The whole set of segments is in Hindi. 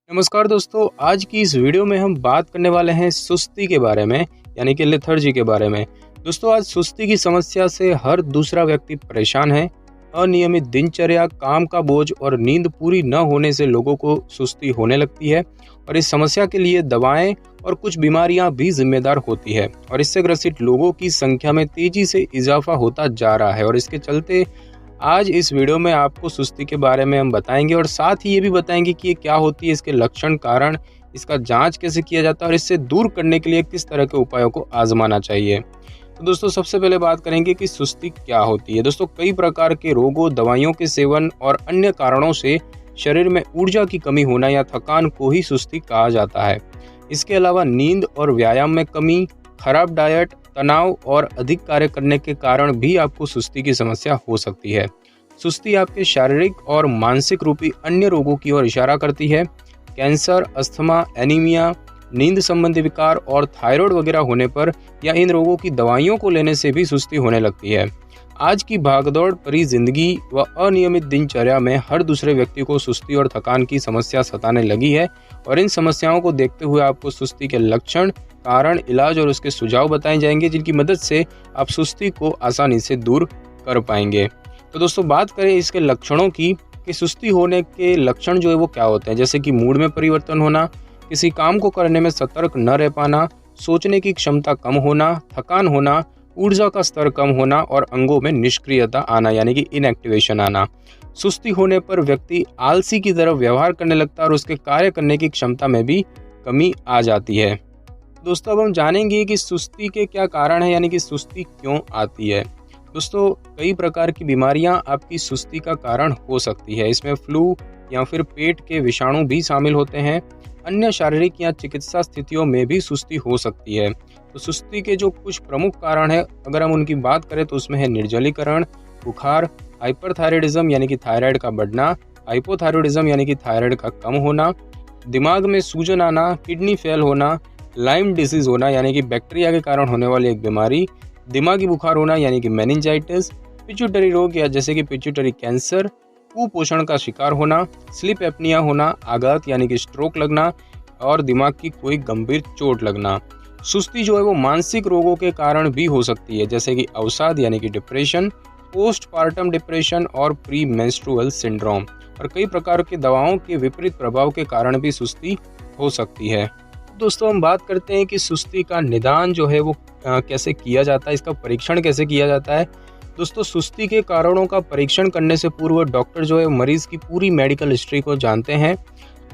नमस्कार दोस्तों, आज की इस वीडियो में हम बात करने वाले हैं सुस्ती के बारे में, यानी कि लेथर्जी के बारे में। दोस्तों, आज सुस्ती की समस्या से हर दूसरा व्यक्ति परेशान है। अनियमित दिनचर्या, काम का बोझ और नींद पूरी न होने से लोगों को सुस्ती होने लगती है और इस समस्या के लिए दवाएं और कुछ बीमारियां भी जिम्मेदार होती है और इससे ग्रसित लोगों की संख्या में तेजी से इजाफा होता जा रहा है। और इसके चलते आज इस वीडियो में आपको सुस्ती के बारे में हम बताएंगे और साथ ही ये भी बताएंगे कि ये क्या होती है, इसके लक्षण, कारण, इसका जांच कैसे किया जाता है और इससे दूर करने के लिए किस तरह के उपायों को आजमाना चाहिए। तो दोस्तों, सबसे पहले बात करेंगे कि सुस्ती क्या होती है। दोस्तों, कई प्रकार के रोगों, दवाइयों के सेवन और अन्य कारणों से शरीर में ऊर्जा की कमी होना या थकान को ही सुस्ती कहा जाता है। इसके अलावा नींद और व्यायाम में कमी, खराब डाइट, तनाव और अधिक कार्य करने के कारण भी आपको सुस्ती की समस्या हो सकती है। सुस्ती आपके शारीरिक और मानसिक रूपी अन्य रोगों की ओर इशारा करती है। कैंसर, अस्थमा, एनीमिया, नींद संबंधी विकार और थायराइड वगैरह होने पर या इन रोगों की दवाइयों को लेने से भी सुस्ती होने लगती है। आज की भागदौड़ भरी जिंदगी व अनियमित दिनचर्या में हर दूसरे व्यक्ति को सुस्ती और थकान की समस्या सताने लगी है और इन समस्याओं को देखते हुए आपको सुस्ती के लक्षण, कारण, इलाज और उसके सुझाव बताए जाएंगे जिनकी मदद से आप सुस्ती को आसानी से दूर कर पाएंगे। तो दोस्तों, बात करें इसके लक्षणों की कि सुस्ती होने के लक्षण जो है वो क्या होते हैं, जैसे कि मूड में परिवर्तन होना, किसी काम को करने में सतर्क न रह पाना, सोचने की क्षमता कम होना, थकान होना, ऊर्जा का स्तर कम होना और अंगों में निष्क्रियता आना, यानी कि इनएक्टिवेशन आना। सुस्ती होने पर व्यक्ति आलसी की तरफ व्यवहार करने लगता है और उसके कार्य करने की क्षमता में भी कमी आ जाती है। दोस्तों, अब हम जानेंगे कि सुस्ती के क्या कारण है, यानी कि सुस्ती क्यों आती है। दोस्तों, कई प्रकार की बीमारियां आपकी सुस्ती का कारण हो सकती है। इसमें फ्लू या फिर पेट के विषाणु भी शामिल होते हैं। अन्य शारीरिक या चिकित्सा स्थितियों में भी सुस्ती हो सकती है। तो सुस्ती के जो कुछ प्रमुख कारण है, अगर हम उनकी बात करें तो उसमें है निर्जलीकरण, बुखार, हाइपरथायराइडिज्म यानी कि थायराइड का बढ़ना, हाइपोथायराइडिज्म यानी कि थायराइड का कम होना, दिमाग में सूजन आना, किडनी फेल होना, लाइम डिसीज होना यानी कि बैक्टीरिया के कारण होने वाली एक बीमारी, दिमागी बुखार होना यानी कि मेनिंजाइटिस, पिट्यूटरी रोग या जैसे कि पिट्यूटरी कैंसर, कुपोषण का शिकार होना, स्लीप एपनिया होना, आघात यानी कि स्ट्रोक लगना और दिमाग की कोई गंभीर चोट लगना। सुस्ती जो है वो मानसिक रोगों के कारण भी हो सकती है, जैसे कि अवसाद यानी कि डिप्रेशन, पोस्टपार्टम डिप्रेशन और प्री मेंस्ट्रुअल सिंड्रोम। और कई प्रकार की दवाओं के विपरीत प्रभाव के कारण भी सुस्ती हो सकती है। दोस्तों, हम बात करते हैं कि सुस्ती का निदान जो है वो कैसे किया जाता है, इसका परीक्षण कैसे किया जाता है। दोस्तों, सुस्ती के कारणों का परीक्षण करने से पूर्व डॉक्टर जो है मरीज की पूरी मेडिकल हिस्ट्री को जानते हैं।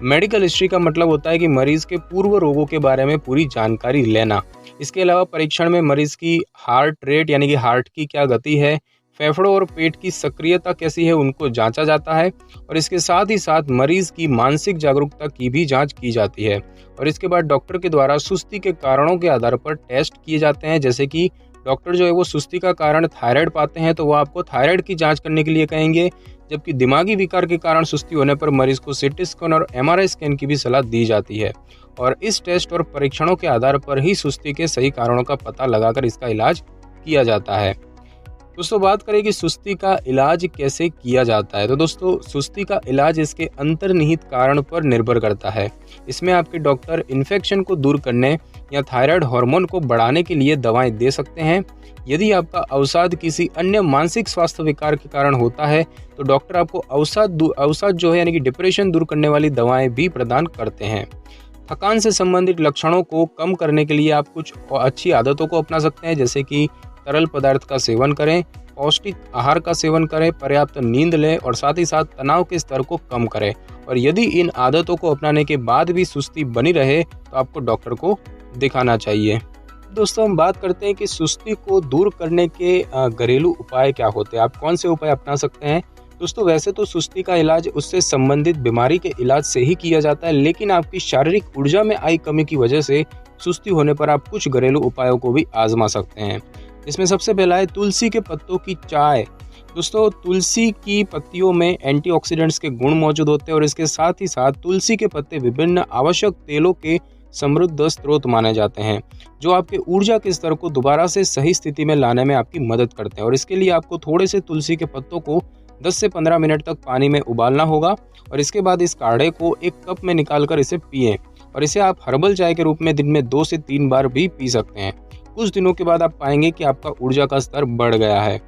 मेडिकल हिस्ट्री का मतलब होता है कि मरीज के पूर्व रोगों के बारे में पूरी जानकारी लेना। इसके अलावा परीक्षण में मरीज की हार्ट रेट यानी कि हार्ट की क्या गति है, फेफड़ों और पेट की सक्रियता कैसी है, उनको जांचा जाता है और इसके साथ ही साथ मरीज की मानसिक जागरूकता की भी जांच की जाती है। और इसके बाद डॉक्टर के द्वारा सुस्ती के कारणों के आधार पर टेस्ट किए जाते हैं, जैसे कि डॉक्टर जो है वो सुस्ती का कारण थायराइड पाते हैं तो वो आपको थायराइड की जांच करने के लिए कहेंगे, जबकि दिमागी विकार के कारण सुस्ती होने पर मरीज को सीटी स्कैन और एमआरआई स्कैन की भी सलाह दी जाती है। और इस टेस्ट और परीक्षणों के आधार पर ही सुस्ती के सही कारणों का पता लगाकर इसका इलाज किया जाता है। दोस्तों, बात करें कि सुस्ती का इलाज कैसे किया जाता है। तो दोस्तों, सुस्ती का इलाज इसके अंतर्निहित कारण पर निर्भर करता है। इसमें आपके डॉक्टर इन्फेक्शन को दूर करने या थायराइड हार्मोन को बढ़ाने के लिए दवाएं दे सकते हैं। यदि आपका अवसाद किसी अन्य मानसिक स्वास्थ्य विकार के कारण होता है तो डॉक्टर आपको अवसाद जो है यानी कि डिप्रेशन दूर करने वाली दवाएं भी प्रदान करते हैं। थकान से संबंधित लक्षणों को कम करने के लिए आप कुछ अच्छी आदतों को अपना सकते हैं, जैसे कि तरल पदार्थ का सेवन करें, पौष्टिक आहार का सेवन करें, पर्याप्त नींद लें और साथ ही साथ तनाव के स्तर को कम करें। और यदि इन आदतों को अपनाने के बाद भी सुस्ती बनी रहे तो आपको डॉक्टर को दिखाना चाहिए। दोस्तों, हम बात करते हैं कि सुस्ती को दूर करने के घरेलू उपाय क्या होते हैं, आप कौन से उपाय अपना सकते हैं। दोस्तों, वैसे तो सुस्ती का इलाज उससे संबंधित बीमारी के इलाज से ही किया जाता है, लेकिन आपकी शारीरिक ऊर्जा में आई कमी की वजह से सुस्ती होने पर आप कुछ घरेलू उपायों को भी आजमा सकते हैं। इसमें सबसे पहला है तुलसी के पत्तों की चाय। दोस्तों, तुलसी की पत्तियों में एंटीऑक्सीडेंट्स के गुण मौजूद होते हैं और इसके साथ ही साथ तुलसी के पत्ते विभिन्न आवश्यक तेलों के समृद्ध स्रोत माने जाते हैं, जो आपके ऊर्जा के स्तर को दोबारा से सही स्थिति में लाने में आपकी मदद करते हैं। और इसके लिए आपको थोड़े से तुलसी के पत्तों को 10 से 15 मिनट तक पानी में उबालना होगा और इसके बाद इस काढ़े को एक कप में निकालकर इसे पिएं और इसे आप हर्बल चाय के रूप में दिन में 2 से 3 बार भी पी सकते हैं। कुछ दिनों के बाद आप पाएंगे कि आपका ऊर्जा का स्तर बढ़ गया है।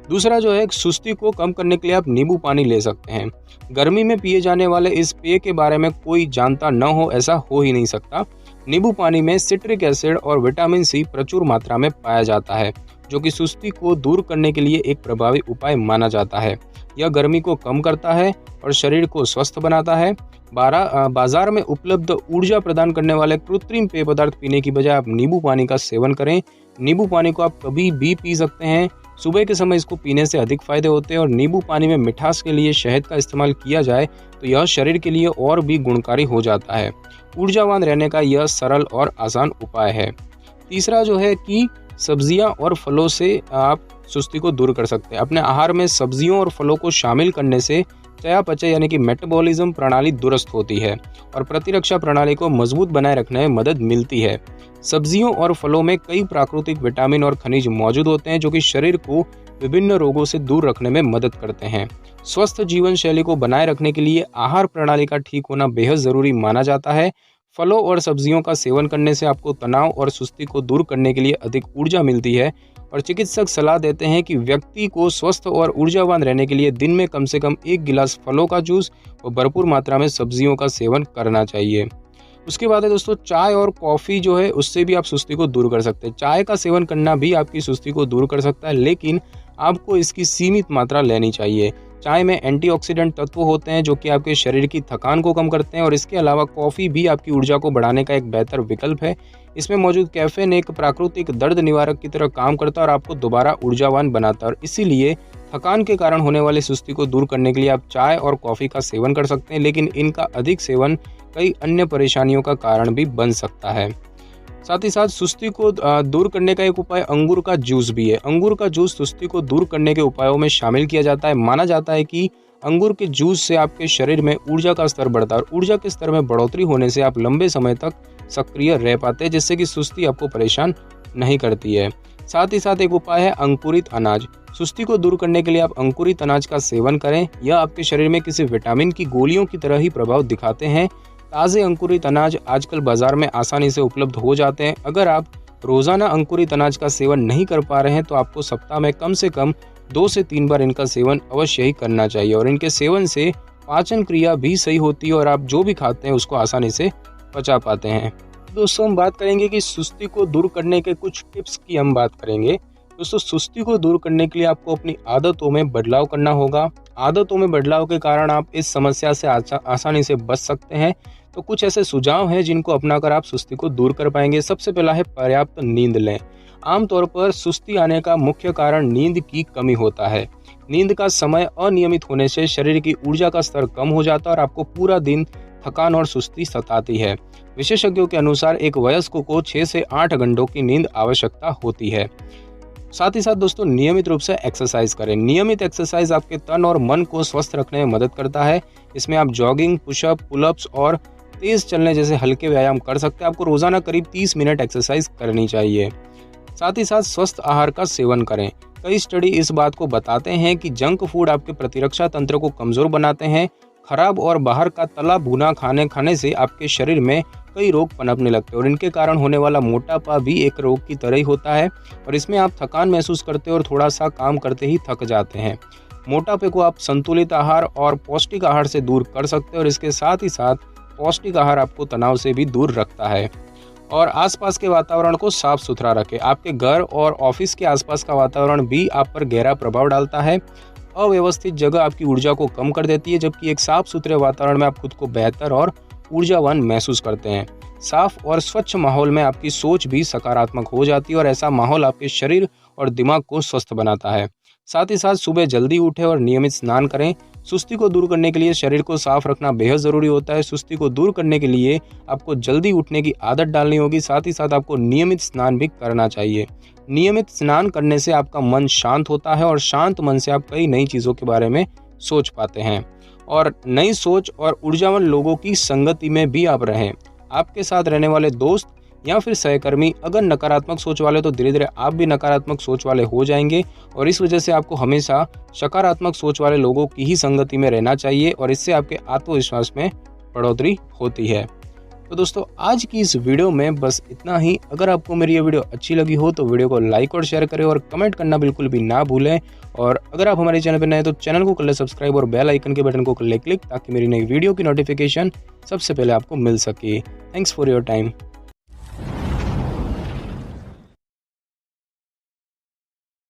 दूसरा जो है, सुस्ती को कम करने के लिए आप नींबू पानी ले सकते हैं। गर्मी में पिए जाने वाले इस पेय के बारे में कोई जानता न हो ऐसा हो ही नहीं सकता। नींबू पानी में सिट्रिक एसिड और विटामिन सी प्रचुर मात्रा में पाया जाता है, जो कि सुस्ती को दूर करने के लिए एक प्रभावी उपाय माना जाता है। यह गर्मी को कम करता है और शरीर को स्वस्थ बनाता है। बाजार में उपलब्ध ऊर्जा प्रदान करने वाले कृत्रिम पेय पदार्थ पीने की बजाय आप नींबू पानी का सेवन करें। नींबू पानी को आप कभी भी पी सकते हैं। सुबह के समय इसको पीने से अधिक फायदे होते हैं और नींबू पानी में मिठास के लिए शहद का इस्तेमाल किया जाए तो यह शरीर के लिए और भी गुणकारी हो जाता है। ऊर्जावान रहने का यह सरल और आसान उपाय है। तीसरा जो है कि सब्जियां और फलों से आप सुस्ती को दूर कर सकते हैं। अपने आहार में सब्जियों और फलों को शामिल करने से चयापचय यानी कि मेटाबॉलिज्म प्रणाली दुरुस्त होती है और प्रतिरक्षा प्रणाली को मजबूत बनाए रखने में मदद मिलती है। सब्जियों और फलों में कई प्राकृतिक विटामिन और खनिज मौजूद होते हैं, जो कि शरीर को विभिन्न रोगों से दूर रखने में मदद करते हैं। स्वस्थ जीवन शैली को बनाए रखने के लिए आहार प्रणाली का ठीक होना बेहद जरूरी माना जाता है। फलों और सब्जियों का सेवन करने से आपको तनाव और सुस्ती को दूर करने के लिए अधिक ऊर्जा मिलती है और चिकित्सक सलाह देते हैं कि व्यक्ति को स्वस्थ और ऊर्जावान रहने के लिए दिन में कम से कम 1 गिलास फलों का जूस और भरपूर मात्रा में सब्जियों का सेवन करना चाहिए। उसके बाद है दोस्तों, चाय और कॉफ़ी जो है उससे भी आप सुस्ती को दूर कर सकते हैं। चाय का सेवन करना भी आपकी सुस्ती को दूर कर सकता है, लेकिन आपको इसकी सीमित मात्रा लेनी चाहिए। चाय में एंटीऑक्सीडेंट तत्व होते हैं जो कि आपके शरीर की थकान को कम करते हैं और इसके अलावा कॉफ़ी भी आपकी ऊर्जा को बढ़ाने का एक बेहतर विकल्प है। इसमें मौजूद कैफीन एक प्राकृतिक दर्द निवारक की तरह काम करता है और आपको दोबारा ऊर्जावान बनाता है और इसीलिए थकान के कारण होने वाली सुस्ती को दूर करने के लिए आप चाय और कॉफ़ी का सेवन कर सकते हैं, लेकिन इनका अधिक सेवन कई अन्य परेशानियों का कारण भी बन सकता है। साथ ही साथ सुस्ती को दूर करने का एक उपाय अंगूर का जूस भी है। अंगूर का जूस सुस्ती को दूर करने के उपायों में शामिल किया जाता है। माना जाता है कि अंगूर के जूस से आपके शरीर में ऊर्जा का स्तर बढ़ता है और ऊर्जा के स्तर में बढ़ोतरी होने से आप लंबे समय तक सक्रिय रह पाते हैं, जिससे कि सुस्ती आपको परेशान नहीं करती है। साथ ही साथ एक उपाय है अंकुरित अनाज। सुस्ती को दूर करने के लिए आप अंकुरित अनाज का सेवन करें। यह आपके शरीर में किसी विटामिन की गोलियों की तरह ही प्रभाव दिखाते हैं। ताज़े अंकुरित अनाज आजकल बाजार में आसानी से उपलब्ध हो जाते हैं। अगर आप रोज़ाना अंकुरित अनाज का सेवन नहीं कर पा रहे हैं तो आपको सप्ताह में कम से कम 2 से 3 बार इनका सेवन अवश्य ही करना चाहिए और इनके सेवन से पाचन क्रिया भी सही होती है और आप जो भी खाते हैं उसको आसानी से पचा पाते हैं। दोस्तों, हम बात करेंगे कि सुस्ती को दूर करने के कुछ टिप्स की हम बात करेंगे। दोस्तों, सुस्ती को दूर करने के लिए आपको अपनी आदतों में बदलाव करना होगा। आदतों में बदलाव के कारण आप इस समस्या से आसानी से बच सकते हैं। तो कुछ ऐसे सुझाव हैं जिनको अपनाकर आप सुस्ती को दूर कर पाएंगे। सबसे पहला है पर्याप्त नींद लें। आमतौर पर सुस्ती आने का मुख्य कारण नींद की कमी होता है। नींद का समय अनियमित होने से शरीर की ऊर्जा का स्तर कम हो जाता है और आपको पूरा दिन थकान और सुस्ती सताती है। विशेषज्ञों के अनुसार एक वयस्क को 6 से 8 घंटों की नींद आवश्यकता होती है। साथ ही साथ दोस्तों, नियमित रूप से एक्सरसाइज करें। नियमित एक्सरसाइज आपके तन और मन को स्वस्थ रखने में मदद करता है। इसमें आप जॉगिंग, पुशअप, पुलअप्स और तेज चलने जैसे हल्के व्यायाम कर सकते हैं। आपको रोजाना करीब 30 मिनट एक्सरसाइज करनी चाहिए। साथ ही साथ स्वस्थ आहार का सेवन करें। कई स्टडी इस बात को बताते हैं कि जंक फूड आपके प्रतिरक्षा तंत्र को कमजोर बनाते हैं। खराब और बाहर का तला भुना खाने से आपके शरीर में कई रोग पनपने लगते हैं और इनके कारण होने वाला मोटापा भी एक रोग की तरह ही होता है और इसमें आप थकान महसूस करते हैं और थोड़ा सा काम करते ही थक जाते हैं। मोटापे को आप संतुलित आहार और पौष्टिक आहार से दूर कर सकते हैं और इसके साथ ही साथ पौष्टिक आहार आपको तनाव से भी दूर रखता है। और आसपास के वातावरण को साफ सुथरा रखें। आपके घर और ऑफिस के आसपास का वातावरण भी आप पर गहरा प्रभाव डालता है। अव्यवस्थित जगह आपकी ऊर्जा को कम कर देती है, जबकि एक साफ सुथरे वातावरण में आप खुद को बेहतर और ऊर्जावान महसूस करते हैं। साफ और स्वच्छ माहौल में आपकी सोच भी सकारात्मक हो जाती है और ऐसा माहौल आपके शरीर और दिमाग को स्वस्थ बनाता है। साथ ही साथ सुबह जल्दी उठें और नियमित स्नान करें। सुस्ती को दूर करने के लिए शरीर को साफ रखना बेहद ज़रूरी होता है। सुस्ती को दूर करने के लिए आपको जल्दी उठने की आदत डालनी होगी। साथ ही साथ आपको नियमित स्नान भी करना चाहिए। नियमित स्नान करने से आपका मन शांत होता है और शांत मन से आप कई नई चीज़ों के बारे में सोच पाते हैं और नई सोच और ऊर्जावान लोगों की संगति में भी आप रहें। आपके साथ रहने वाले दोस्त या फिर सहकर्मी अगर नकारात्मक सोच वाले, तो धीरे धीरे आप भी नकारात्मक सोच वाले हो जाएंगे। और इस वजह से आपको हमेशा सकारात्मक सोच वाले लोगों की ही संगति में रहना चाहिए और इससे आपके आत्मविश्वास में बढ़ोतरी होती है। तो दोस्तों आज की इस वीडियो में बस इतना ही। अगर आपको मेरी ये वीडियो अच्छी लगी हो तो वीडियो को लाइक और शेयर करें और कमेंट करना बिल्कुल भी ना भूलें। और अगर आप हमारे चैनल पर नए तो चैनल को कर ले सब्सक्राइब और बेल आइकन के बटन को कर ले क्लिक, ताकि मेरी नई वीडियो की नोटिफिकेशन सबसे पहले आपको मिल सके। Thanks for your time.